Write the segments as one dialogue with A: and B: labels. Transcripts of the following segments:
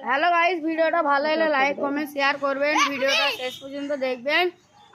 A: Hello guys, ভিডিওটা ভালো লাগলে লাইক কমেন্ট শেয়ার করবেন, ভিডিওটা শেষ পর্যন্ত দেখবেন।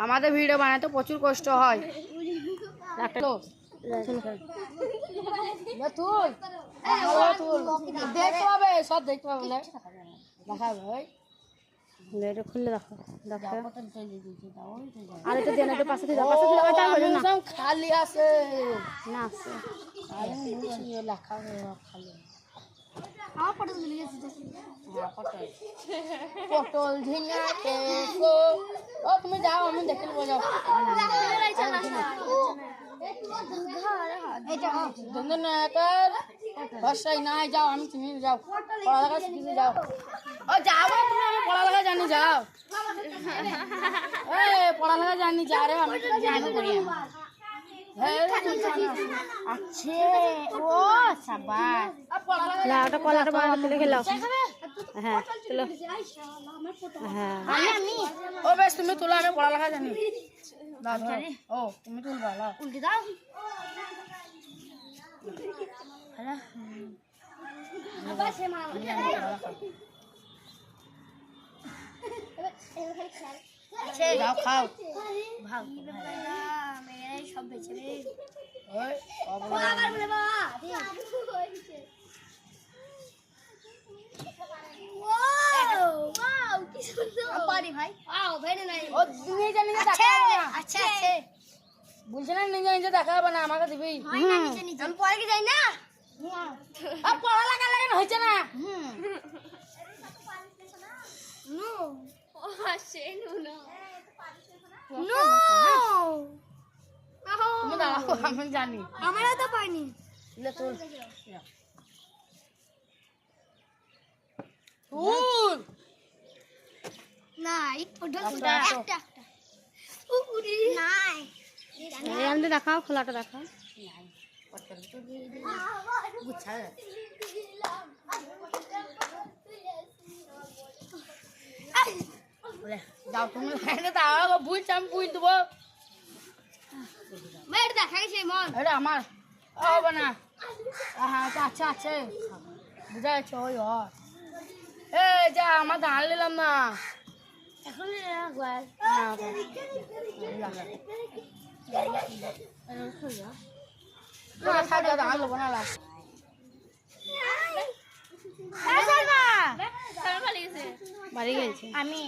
A: আমাদের ভিডিও বানাতে প্রচুর কষ্ট হয়। দেখতে পাবে, সব দেখতে পাবে, দেখাবে ভাই। খুললে দেখো আর এটা দেন, একটু পাশে দিয়ে খালি আছে না, আছে লেখা খালি পটল ঝিঙা ও তুমি যাও, আমি দেখে নেবো, যাও বর্ষায় নাই, যাও আমি তুমি যাও, পড়ালেখা শিখেছি, যাও ও যাবো তুমি, আমি পড়ালেখা জানি, যাও পড়ালেখা জানি, যা রে আমি করি। আচ্ছা ও সাবাস, ওটা কলাটা বড় তুলে খেলাও। হ্যাঁ তুলো, হ্যাঁ ও বেশ তুমি তুলো, আমি পড়ালেখা জানি। ও তুমি তুলবা, উল্টে দাও। যাও খাও, সব বেঁচে বলছে না নিজে নিজে দেখা হবে না, আমাকে দিবি। আমি পরে কি যাই না, পড়ালেখা লাগানো হয়েছে না। তুমি দাঁড়াও, আমি জানি, আমরা তো পাইনি। দেখাও, খোলাটা দেখাও। যাও তুমি বুঝছি, আমি বুঝ দেবো। এটা আমার হবে না। হ্যাঁ আচ্ছা আছে, বুঝা যাচ্ছে। ওই এই যা, আমার ধান নিলাম না এখন, ধান নেবো না। বাড়ি গেছে, আমি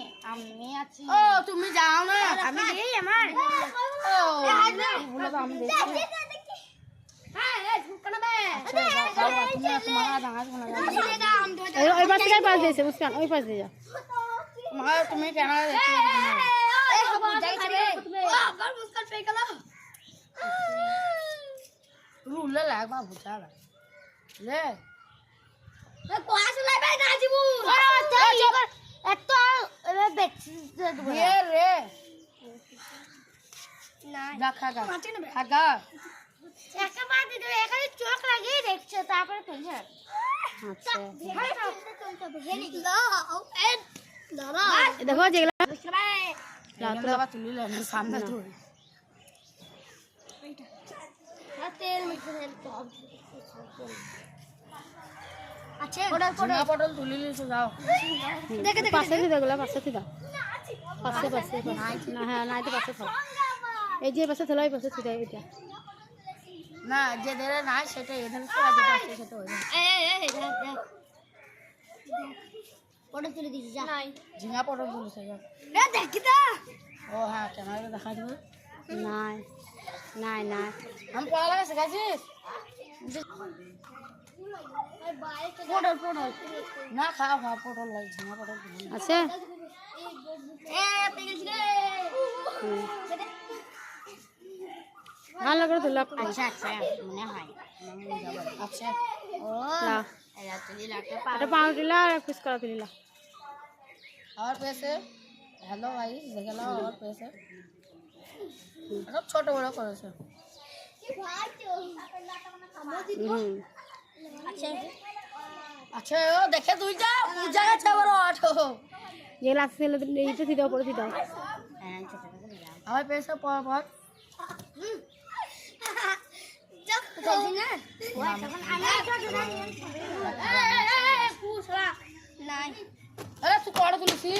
A: আছি। ও তুমি যাও না, আমি আমার আমি ওই পাশ থেকে পাশ দিয়েছে, মুস্কান ওই পাশ দিয়ে যাও। তুমি কেন উল্লে লাগবা, বুঝা লে চোখ লাগিয়ে দেখছো, তারপরে দেখো যেগুলো তুলিলে সামনে পটল তুলি লিছো, যাও পাশে দিয়ে দাও, পাশে দিয়ে দাও, পাশে পাশে না, হ্যাঁ নাই তো পাশে থাও, এই যে পাশে থালো, এই পাশে দিয়ে দাও। এটা না, যে ধরে নাই সেটা এখানে, যেটা আছে সেটা হয়ে যাবে। পটল তুলে দিছি, যা ঝিঙা পটল তুলেছে, যাও দেখি তো। ও হ্যাঁ, ক্যামেরা দেখা যাবে। নাই নাই নাই, আমি পড়ালেখা শেখাচ্ছি। পটল পটল না, খাও খাও, পটল লাগে, ঝিঙা পটল আছে। ভালো করে তুলো। আচ্ছা আচ্ছা, মনে হয় আচ্ছা। ও পাউডিলা আর পিস করা তুলিলা। और पैसे हेलो भाई देखे लो, और पैसे सब छोटे बड़ा करेছে। আচ্ছা ও দেখে তুই যা, পূজা গেছে বড় আঠো যে লাস্ট ছেলে এইটা দিতে পড়ে দিতে। হ্যাঁ আমার पैसे পর পর দেখি না, ওই তখন আমি পুষলা নাই। আরে তুই কড়া তুলিছি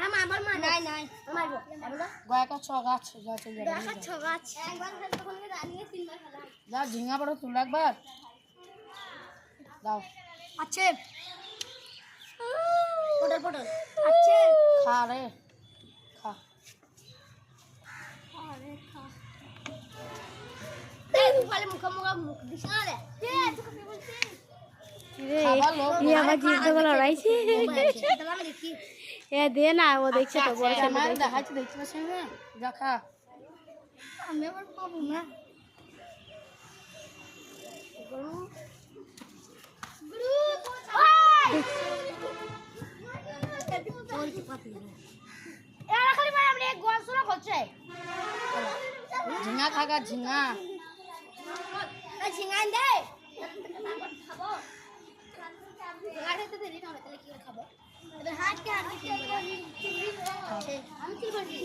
B: আমার মা নাই নাই মারবো
A: গয়াকা ছ গাছ যা চল যা
B: দেখা ছ গাছ একবার খেলে তখন রানিয়ে তিনবার খেলা
A: যা ঝিঙা পড়ো তুল একবার দাও
B: আছে পটল পটল আছে
A: খা রে খা
B: আরে খা এই মুখালে মুখ দিছ না রে তুই কি বলছিস
A: ये आवाज जीव तो बोला राइट ये दे ना वो देख से तो बोल से मैं देखाच देख से ना देखा
B: আমি আবার পাবো না
A: झिंगा खागा झिंगा
B: झिंगा दे गाड़े तो देरी ना होता लेकिन खाबो इधर हाथ के हाथ के हम की बन ले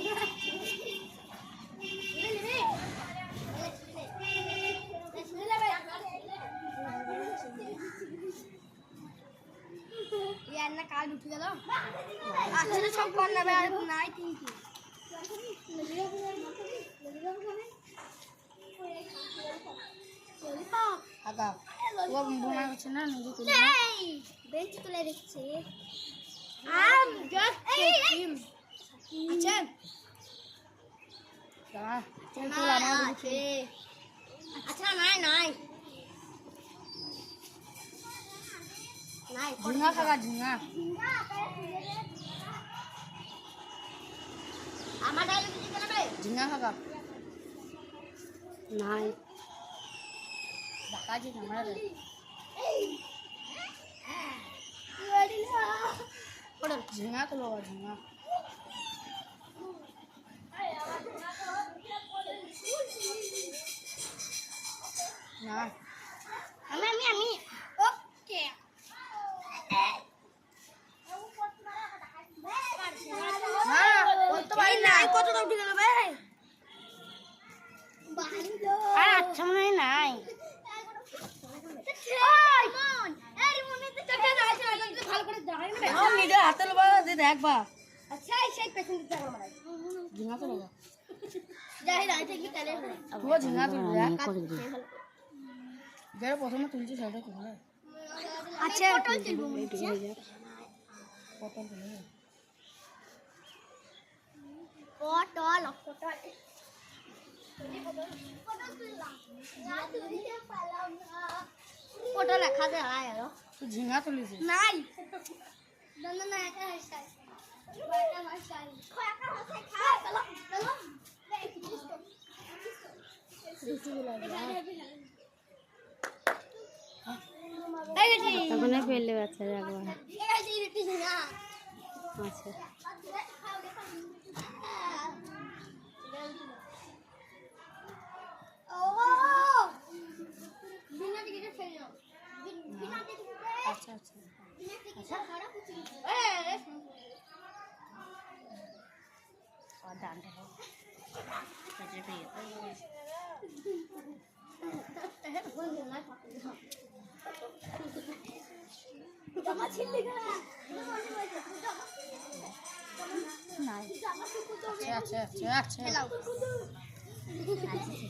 B: ले ले भाई यार ना काल उठ गया अच्छा सब करना भाई नाइ तीन की
A: आगा वो बना कुछ ना नहीं तुले
B: नहीं बेंच तुले देखছে আম জাস্ট টিম আচ্ছা
A: जा चल तू लाना
B: আছে আচ্ছা নাই নাই নাই
A: झिंगा खागा झिंगा
B: আমার ডায়লগ কি করবে
A: झिंगा खागा नहीं बाका जी हमारा रे पड़ल झिंगा तो लोगा झिंगा ना
B: আমি ওকে
A: না ওই তো ভাই
B: নাই কত দাম দিল ভাই
A: আর আচ্ছা মনে নাই
B: এই মনে তো চটা না আছে ভালো করে দাঁড়াই না
A: ও নিজে হাতে লবা দে দেখবা
B: আচ্ছা সেই পেছন দিতে হবে মানে
A: झिंगा तो लोगा
B: যাই রাইতে কি তালে
A: वो झिंगा तो लोगा যারা প্রথমে তুলছি সেটা কোথায়
B: আচ্ছা পটল তুলবো
A: পটল তুলে
B: পটল পটল রাখা দে আয় আর
A: তুই ঝিঙ্গা তুলিছিস
B: নাই দন্দ না একা হাসাই বাটা হাসাই একা হাসাই খা চলো চলো
A: তখন ফেললে বাচ্চা একবার আচ্ছা আচ্ছা আচ্ছা ডানটা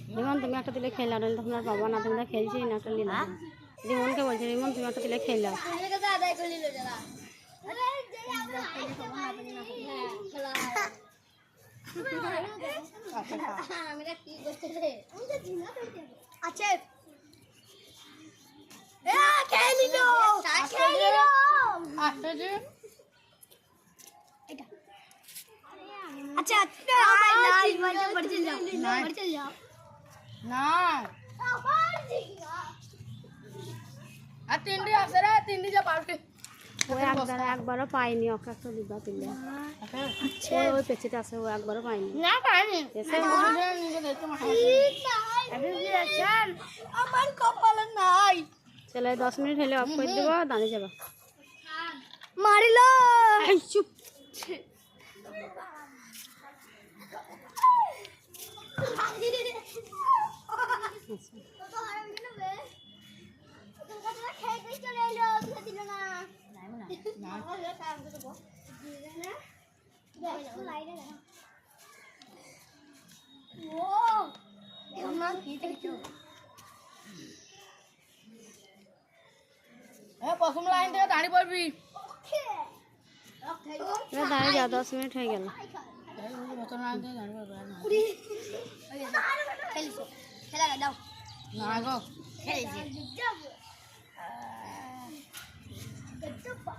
A: রিমন তুমি একটা দিলে খেলা নাহলে তোমার বাবা না তোমরা খেলছি না একটা নিলা রিমনকে বলছি রিমন তুমি একটা দিলে খেলা
B: আচ্ছা अच्छा
A: একবারও পাইনি ওকে একটা দিবা তুলে ওই পেছিতে আছে ও একবারও পাইনি
B: না পাইনি আমার কপালে নাই
A: চলে 10 মিনিট হলে অফ করে দেবো দাঁড়িয়ে যাবা
B: মারিল
A: চুপ না প্রথম লাইন থেকে দাঁড়িয়ে পড়বি।
B: দাঁড়িয়ে যা 10 মিনিট হয়ে গেল।
A: প্রথম লাইন থেকে দাঁড়িয়ে পড়বি। না গো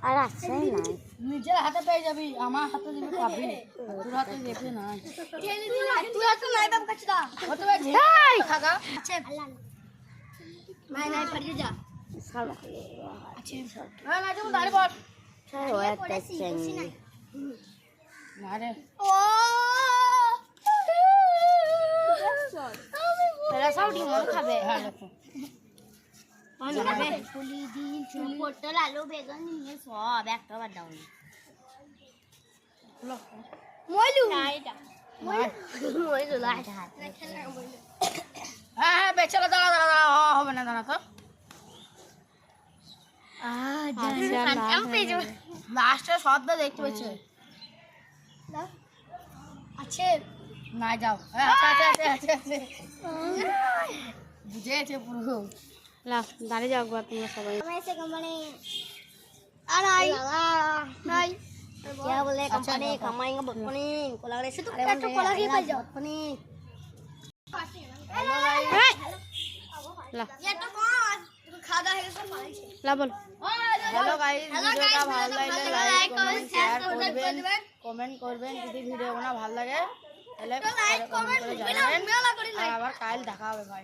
B: আর আসছে না,
A: নিজের হাতে পেয়ে যাবি, আমার হাতে দিবি পাবি, তোর হাতে দেখবি না।
B: তুই হাতে নাই বাপ কাছে দা
A: হতে পারে থাকা
B: নাই নাই পড়ে যা
A: না না তুমি দাঁড়িয়ে পড়।
B: ও একটা চেঙ্গি
A: না রে
B: ও এরা সব ডিমল খাবে।
A: হ্যাঁ দেখো
B: আমি খাবে ফুলি ডিম চুলি পটল আলু বেগুন নিয়ে সব একটা বার দাও মইলু এটা মইলু লাইট হাত
A: হ্যাঁ হ্যাঁ বেচারা দাঁড়া দাঁড়া দাঁড়া হবে না দাঁড়া তো। লাস্টে শব্দ দেখতে পাচ্ছে
B: আছে
A: না যাও আছে আছে আছে আছে বুঝেছে পুরো।
B: দাঁড়িয়ে যাও একবার তোমরা সবাই। আমি এসে কোম্পানি আর নাই নাই क्या बोले कंपनी कमाएंगे बकनी कोला रे से तो पेट्रोल कोला ही पड़ जाओ बकनी ला ये तो कौन तू खादा है सब पाई ला बोल
A: হ্যালো গাইস, ভিডিওটা ভালো লাগলে লাইক করবেন, শেয়ার করবেন, কমেন্ট করবেন। যদি ভিডিওটা ভালো লাগে তাহলে কমেন্ট করে জানাবেন। আর আবার কাল দেখা হবে ভাই।